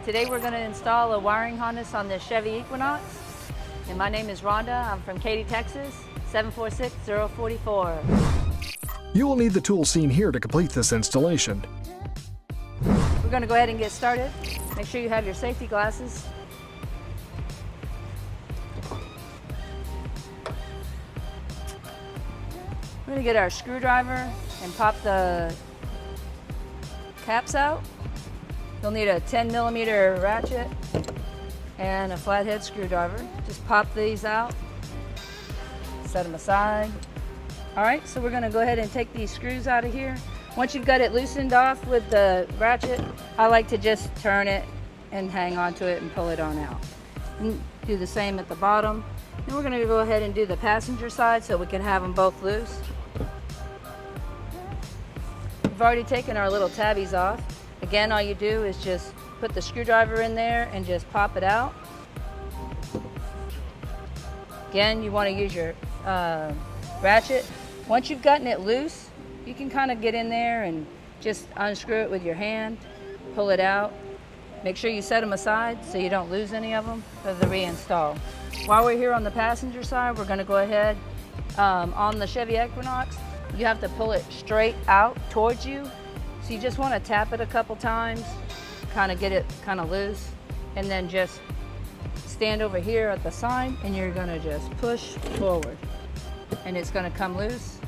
Today we're going to install a wiring harness on this Chevy Equinox. And my name is Rhonda. I'm from Katy, Texas, 746-044. You will need the tools seen here to complete this installation. We're going to go ahead and get started. Make sure you have your safety glasses. We're going to get our screwdriver and pop the caps out. You'll need a 10mm ratchet and a flathead screwdriver. Just pop these out, set them aside. All right, so we're going to go ahead and take these screws out of here. Once you've got it loosened off with the ratchet, I like to just turn it and hang on to it and pull it on out. And do the same at the bottom. Then we're going to go ahead and do the passenger side so we can have them both loose. We've already taken our little tabbies off. Again, all you do is just put the screwdriver in there and just pop it out. Again, you want to use your ratchet. Once you've gotten it loose, you can kind of get in there and just unscrew it with your hand, pull it out. Make sure you set them aside so you don't lose any of them for the reinstall. While we're here on the passenger side, we're going to go ahead on the Chevy Equinox. You have to pull it straight out towards you. So you just want to tap it a couple times, kind of get it kind of loose, and then just stand over here at the side and you're going to just push forward. And it's going to come loose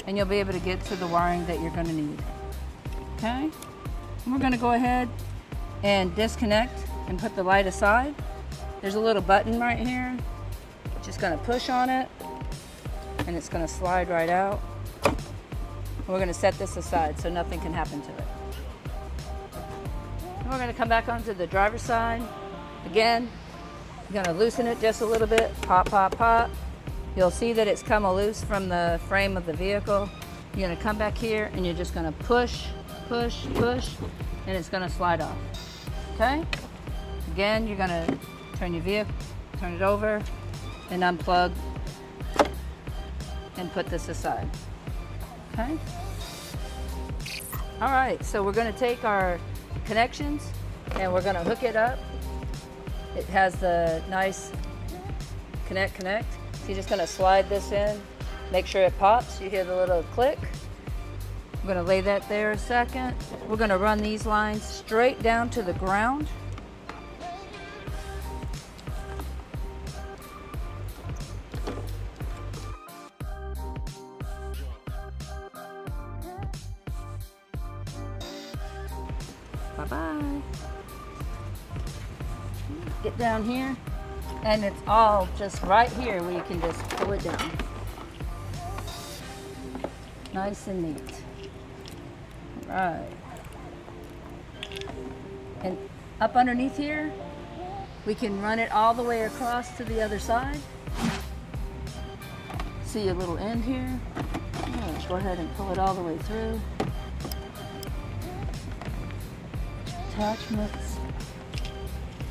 and you'll be able to get to the wiring that you're going to need. Okay? And we're going to go ahead and disconnect and put the light aside. There's a little button right here. Just going to push on it and it's going to slide right out. We're going to set this aside so nothing can happen to it. And we're going to come back onto the driver's side. Again, you're going to loosen it just a little bit. Pop, pop, pop. You'll see that it's come loose from the frame of the vehicle. You're going to come back here and you're just going to push, push, push, and it's going to slide off. Okay? Again, you're going to turn your vehicle, turn it over, and unplug and put this aside. Okay. All right, so we're going to take our connections and we're going to hook it up. It has the nice connect. So you're just going to slide this in, make sure it pops. You hear the little click. We're going to lay that there a second. We're going to run these lines straight down to the ground. Bye-bye. Get down here, and it's all just right here where you can just pull it down. Nice and neat. All right. And up underneath here, we can run it all the way across to the other side. See a little end here. Let's go ahead and pull it all the way through. Attachments,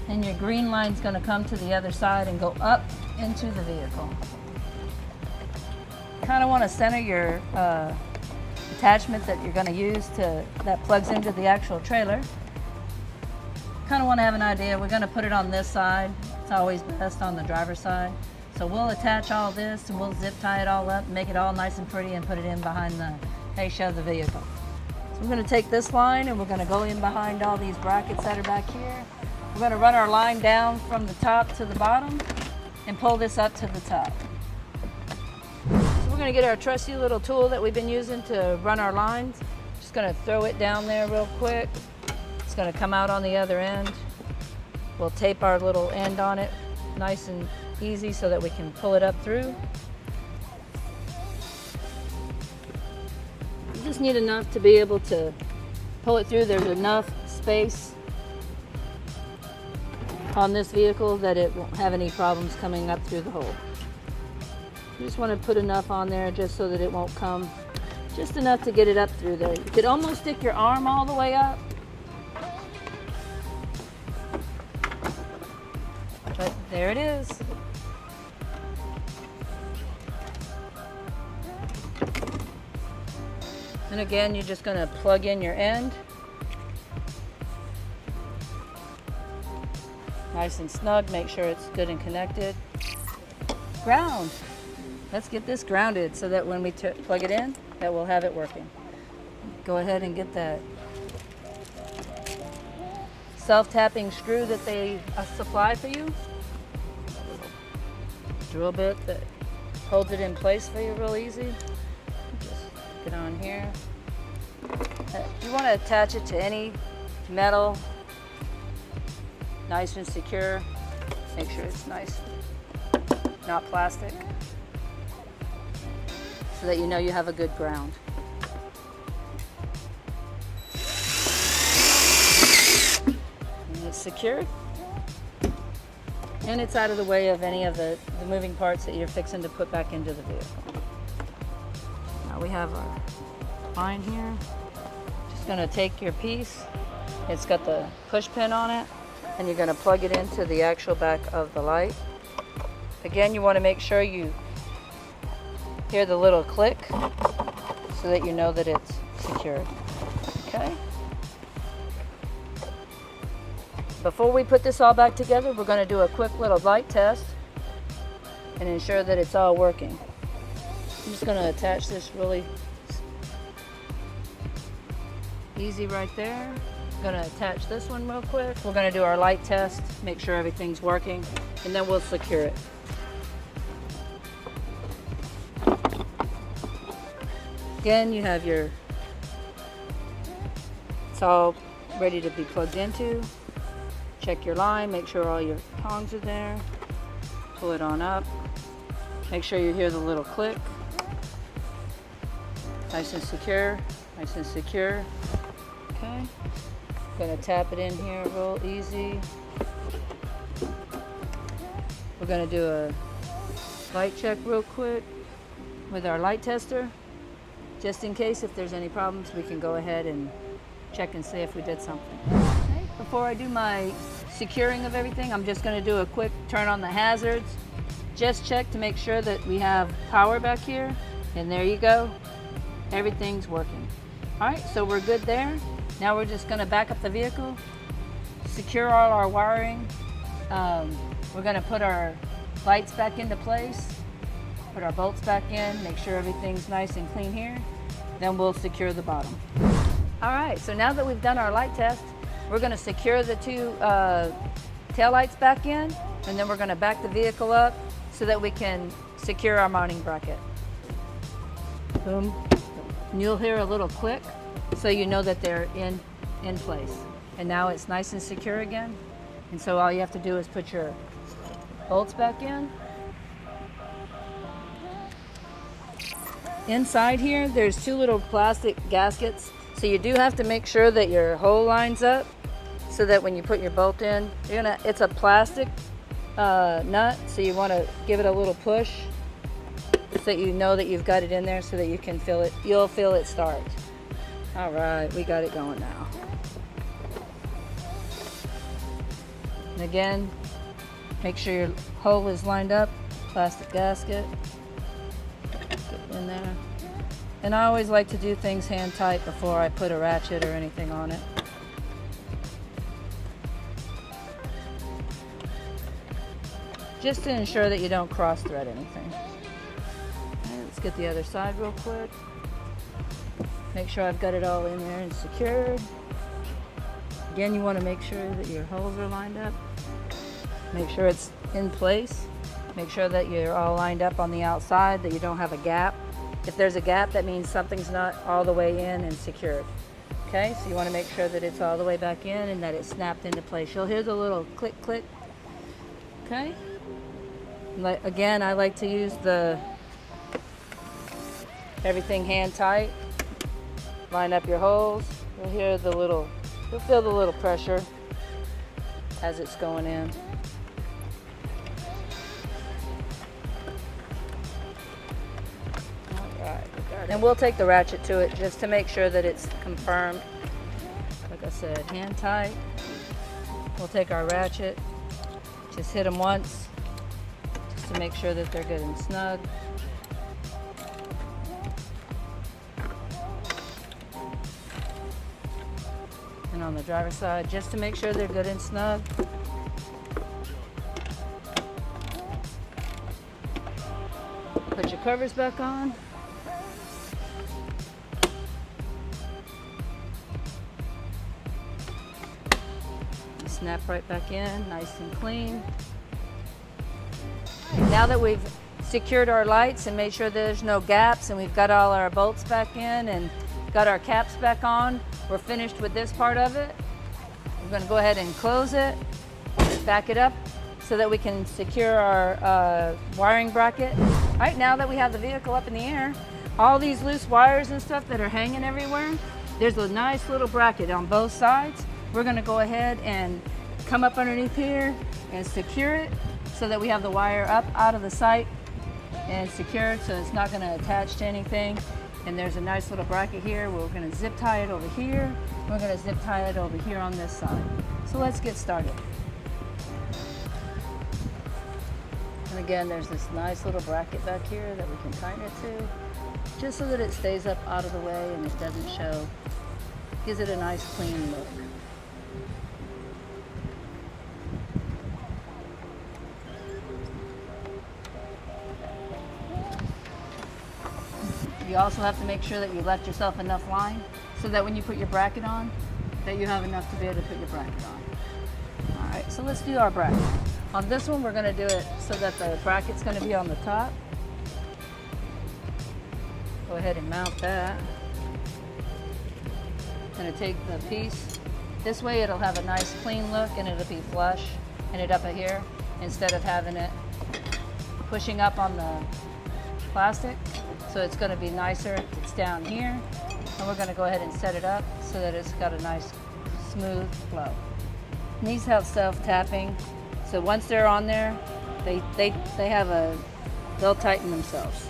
and your green line's going to come to the other side and go up into the vehicle. Kind of want to center your attachment that you're going to use that plugs into the actual trailer. Kind of want to have an idea. We're going to put it on this side. It's always best on the driver's side. So we'll attach all this and we'll zip tie it all up, make it all nice and pretty, and put it in behind the fascia of the vehicle. We're going to take this line and we're going to go in behind all these brackets that are back here. We're going to run our line down from the top to the bottom and pull this up to the top. So we're going to get our trusty little tool that we've been using to run our lines. Just going to throw it down there real quick. It's going to come out on the other end. We'll tape our little end on it nice and easy so that we can pull it up through. Just need enough to be able to pull it through. There's enough space on this vehicle that it won't have any problems coming up through the hole. You just want to put enough on there just so that it won't come, just enough to get it up through there. You could almost stick your arm all the way up, but there it is. And again, you're just going to plug in your end. Nice and snug, make sure it's good and connected. Ground. Let's get this grounded so that when we plug it in, that we'll have it working. Go ahead and get that self-tapping screw that they supply for you. Drill bit that holds it in place for you real easy. Just get on here. You want to attach it to any metal, nice and secure. Make sure it's nice, not plastic, so that you know you have a good ground. And it's secured, and it's out of the way of any of the moving parts that you're fixing to put back into the vehicle. Now we have our line here. Just gonna take your piece. It's got the push pin on it, and you're gonna plug it into the actual back of the light. Again, you want to make sure you hear the little click so that you know that it's secured. Okay? Before we put this all back together, we're going to do a quick little light test and ensure that it's all working. I'm just going to attach this really easy right there. I'm going to attach this one real quick. We're going to do our light test, make sure everything's working, and then we'll secure it. Again, you have it's all ready to be plugged into. Check your line, make sure all your tongs are there. Pull it on up. Make sure you hear the little click. Nice and secure, nice and secure. Okay. Gonna tap it in here real easy. We're gonna do a light check real quick with our light tester. Just in case if there's any problems, we can go ahead and check and see if we did something. Okay. Before I do my securing of everything, I'm just going to do a quick turn on the hazards. Just check to make sure that we have power back here. And there you go. Everything's working. All right, so we're good there. Now we're just going to back up the vehicle, secure all our wiring. We're going to put our lights back into place. Put our bolts back in, make sure everything's nice and clean here. Then we'll secure the bottom. All right, so now that we've done our light test, we're gonna secure the two tail lights back in, and then we're gonna back the vehicle up so that we can secure our mounting bracket. Boom. And you'll hear a little click, so you know that they're in place. And now it's nice and secure again. And so all you have to do is put your bolts back in. Inside here, there's two little plastic gaskets. So you do have to make sure that your hole lines up so that when you put your bolt in, it's a plastic nut, so you want to give it a little push so that you know that you've got it in there so that you can feel it. You'll feel it start. All right, we got it going now. And again, make sure your hole is lined up, plastic gasket. In there. And I always like to do things hand tight before I put a ratchet or anything on it. Just to ensure that you don't cross thread anything. Okay, let's get the other side real quick. Make sure I've got it all in there and secured. Again, you want to make sure that your holes are lined up. Make sure it's in place. Make sure that you're all lined up on the outside, that you don't have a gap. If there's a gap, that means something's not all the way in and secured. Okay, so you want to make sure that it's all the way back in and that it's snapped into place. You'll hear the little click, click. Okay. Again, I like to use everything hand tight. Line up your holes. You'll feel the little pressure as it's going in. And we'll take the ratchet to it just to make sure that it's confirmed. Like I said, hand tight. We'll take our ratchet, just hit them once, just to make sure that they're good and snug. And on the driver's side, just to make sure they're good and snug. covers back on. Snap right back in, nice and clean. Now that we've secured our lights and made sure there's no gaps and we've got all our bolts back in and got our caps back on, we're finished with this part of it. We're going to go ahead and close it, back it up so that we can secure our wiring bracket. Right now that we have the vehicle up in the air, all these loose wires and stuff that are hanging everywhere, there's a nice little bracket on both sides. We're going to go ahead and come up underneath here and secure it so that we have the wire up out of the sight and secured so it's not going to attach to anything. And there's a nice little bracket here. We're going to zip tie it over here. We're going to zip tie it over here on this side. So let's get started. And again, there's this nice little bracket back here that we can tighten it to, just so that it stays up out of the way and it doesn't show. Gives it a nice clean look. You also have to make sure that you left yourself enough line so that when you put your bracket on, that you have enough to be able to put your bracket on. All right, so let's do our bracket. On this one, we're gonna do it so that the bracket's gonna be on the top. Go ahead and mount that. Gonna take the piece. This way it'll have a nice clean look and it'll be flush and it up here instead of having it pushing up on the plastic. So it's going to be nicer if it's down here. And we're going to go ahead and set it up so that it's got a nice smooth flow. And these have self-tapping. So once they're on there, they'll tighten themselves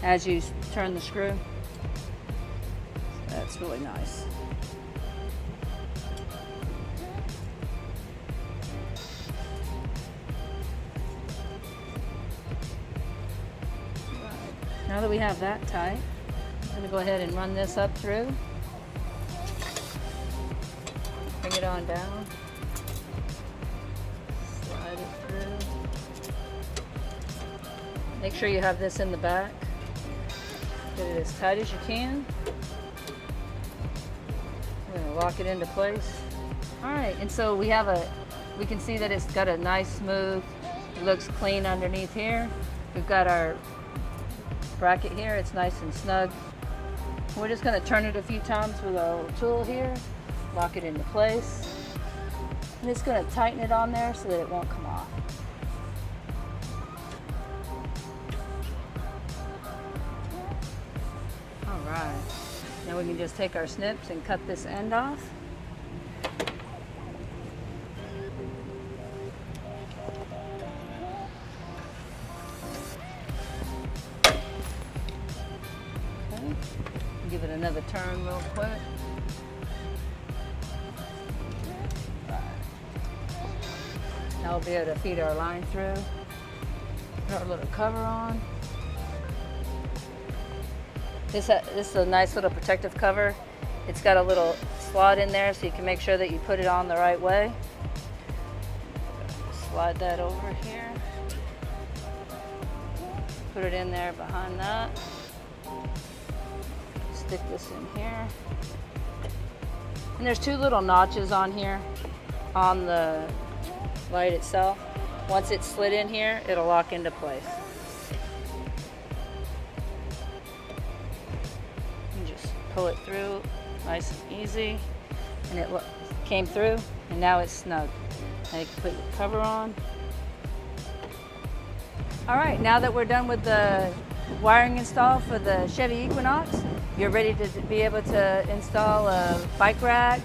as you turn the screw. So that's really nice. Now that we have that tight, I'm going to go ahead and run this up through. Bring it on down. Slide it through. Make sure you have this in the back. Get it as tight as you can. We're going to lock it into place. All right, and so we can see that it's got a nice smooth, it looks clean underneath here. We've got our bracket here, it's nice and snug. We're just going to turn it a few times with our little tool here, lock it into place, and it's going to tighten it on there so that it won't come off. All right, now we can just take our snips and cut this end off. Give it another turn real quick. Now we'll be able to feed our line through. Put our little cover on. This is a nice little protective cover. It's got a little slot in there so you can make sure that you put it on the right way. Slide that over here. Put it in there behind that. Stick this in here. And there's two little notches on here on the light itself. Once it's slid in here, it'll lock into place. You just pull it through nice and easy, and it came through, and now it's snug. Now you can put your cover on. All right, now that we're done with the wiring install for the Chevy Equinox, you're ready to be able to install a bike rack,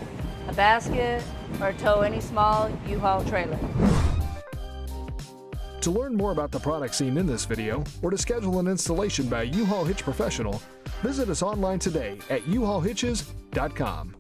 a basket, or tow any small U-Haul trailer. To learn more about the products seen in this video, or to schedule an installation by a U-Haul Hitch professional, visit us online today at uhaulhitches.com.